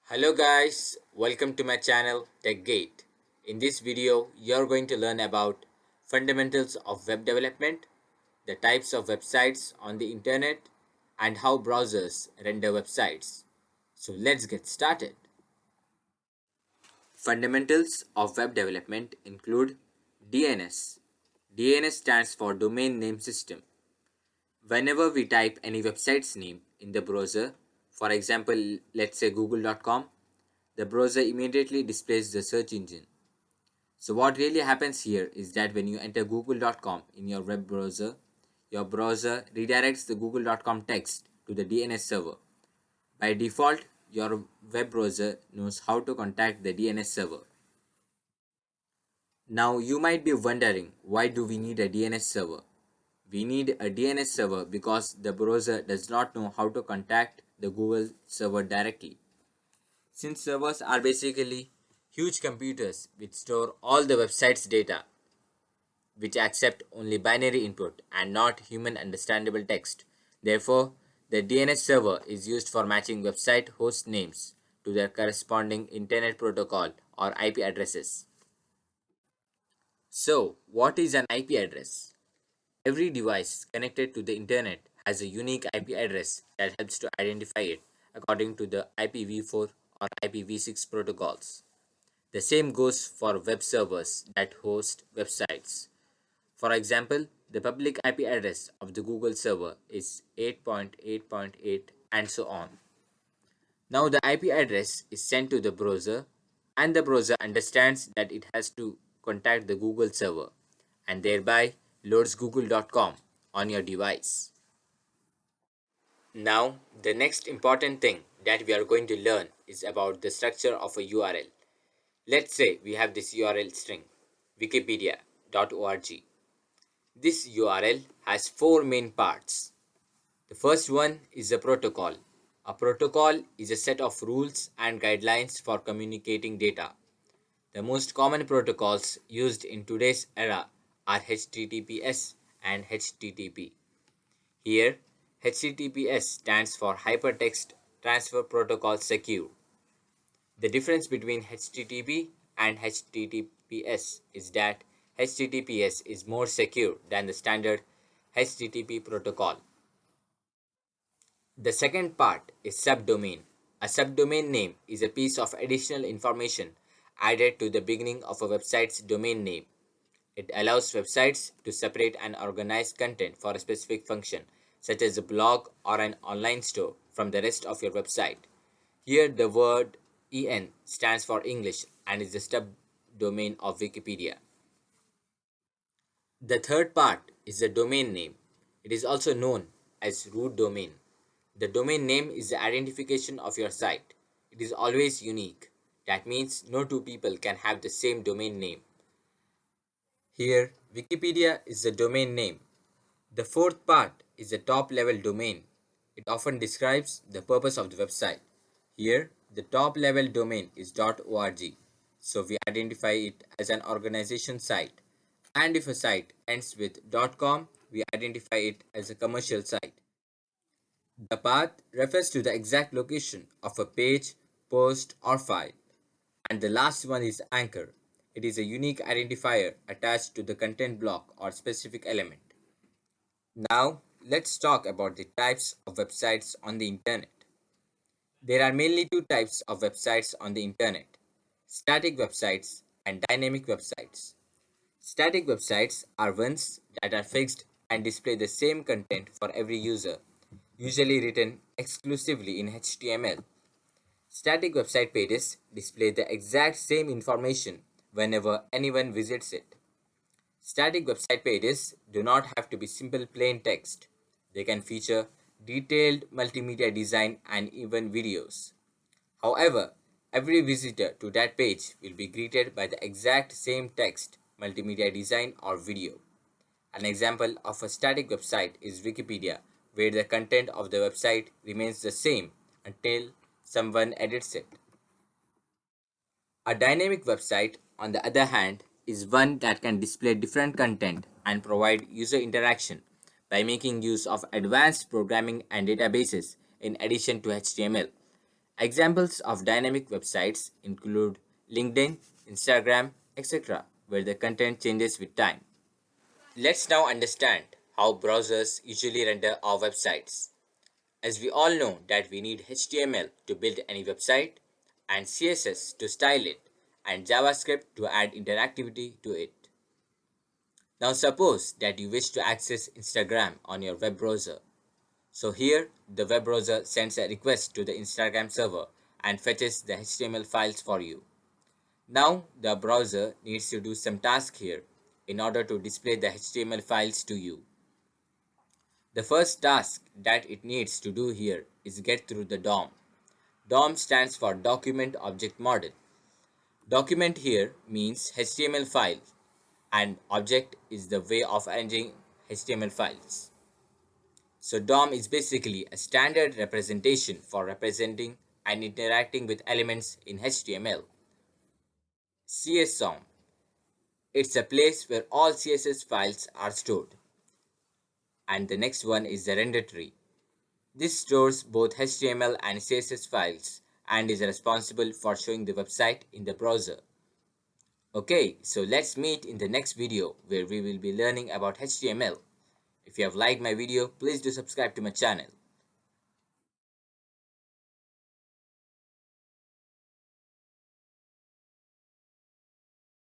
Hello guys, welcome to my channel TechGate. In this video, you're going to learn about fundamentals of web development, the types of websites on the internet, and how browsers render websites. So let's get started. Fundamentals of web development include DNS. DNS stands for Domain Name System. Whenever we type any website's name in the browser, for example, let's say google.com, the browser immediately displays the search engine. So what really happens here is that when you enter google.com in your web browser, your browser redirects the google.com text to the DNS server. By default, your web browser knows how to contact the DNS server. Now you might be wondering, why do we need a DNS server? We need a DNS server because the browser does not know how to contact the Google server directly. Since servers are basically huge computers which store all the website's data, which accept only binary input and not human understandable text. Therefore, the DNS server is used for matching website host names to their corresponding Internet Protocol or IP addresses. So, what is an IP address? Every device connected to the internet has a unique IP address that helps to identify it according to the IPv4 or IPv6 protocols. The same goes for web servers that host websites. For example, the public IP address of the Google server is 8.8.8 and so on. Now the IP address is sent to the browser and the browser understands that it has to contact the Google server and thereby loads google.com on your device. Now, the next important thing that we are going to learn is about the structure of a URL. Let's say we have this URL string, wikipedia.org. This URL has four main parts. The first one is a protocol. A protocol is a set of rules and guidelines for communicating data. The most common protocols used in today's era are HTTPS and HTTP. Here, HTTPS stands for Hypertext Transfer Protocol Secure. The difference between HTTP and HTTPS is that HTTPS is more secure than the standard HTTP protocol. The second part is subdomain. A subdomain name is a piece of additional information added to the beginning of a website's domain name. It allows websites to separate and organize content for a specific function, such as a blog or an online store, from the rest of your website. Here, the word EN stands for English and is the subdomain of Wikipedia. The third part is the domain name. It is also known as root domain. The domain name is the identification of your site. It is always unique. That means no two people can have the same domain name. Here, Wikipedia is the domain name. The fourth part is the top level domain. It often describes the purpose of the website. Here, the top level domain is .org, so we identify it as an organization site. And if a site ends with .com, we identify it as a commercial site. The path refers to the exact location of a page, post, or file. And the last one is anchor. It is a unique identifier attached to the content block or specific element. Now, let's talk about the types of websites on the internet. There are mainly two types of websites on the internet: static websites and dynamic websites. Static websites are ones that are fixed and display the same content for every user, usually written exclusively in HTML. Static website pages display the exact same information whenever anyone visits it. Static website pages do not have to be simple plain text. They can feature detailed multimedia design and even videos. However, every visitor to that page will be greeted by the exact same text, multimedia design, or video. An example of a static website is Wikipedia, where the content of the website remains the same until someone edits it. A dynamic website, on the other hand, is one that can display different content and provide user interaction by making use of advanced programming and databases in addition to HTML. Examples of dynamic websites include LinkedIn, Instagram, etc., where the content changes with time. Let's now understand how browsers usually render our websites. As we all know that we need HTML to build any website, and CSS to style it, and JavaScript to add interactivity to it. Now suppose that you wish to access Instagram on your web browser. So here the web browser sends a request to the Instagram server and fetches the HTML files for you. Now the browser needs to do some task here in order to display the HTML files to you. The first task that it needs to do here is get through the DOM. DOM stands for Document Object Model. Document here means HTML file and object is the way of arranging HTML files. So DOM is basically a standard representation for representing and interacting with elements in HTML. CSOM. It's a place where all CSS files are stored. And the next one is the render tree. This stores both HTML and CSS files and is responsible for showing the website in the browser. Okay, so let's meet in the next video where we will be learning about HTML. If you have liked my video, please do subscribe to my channel.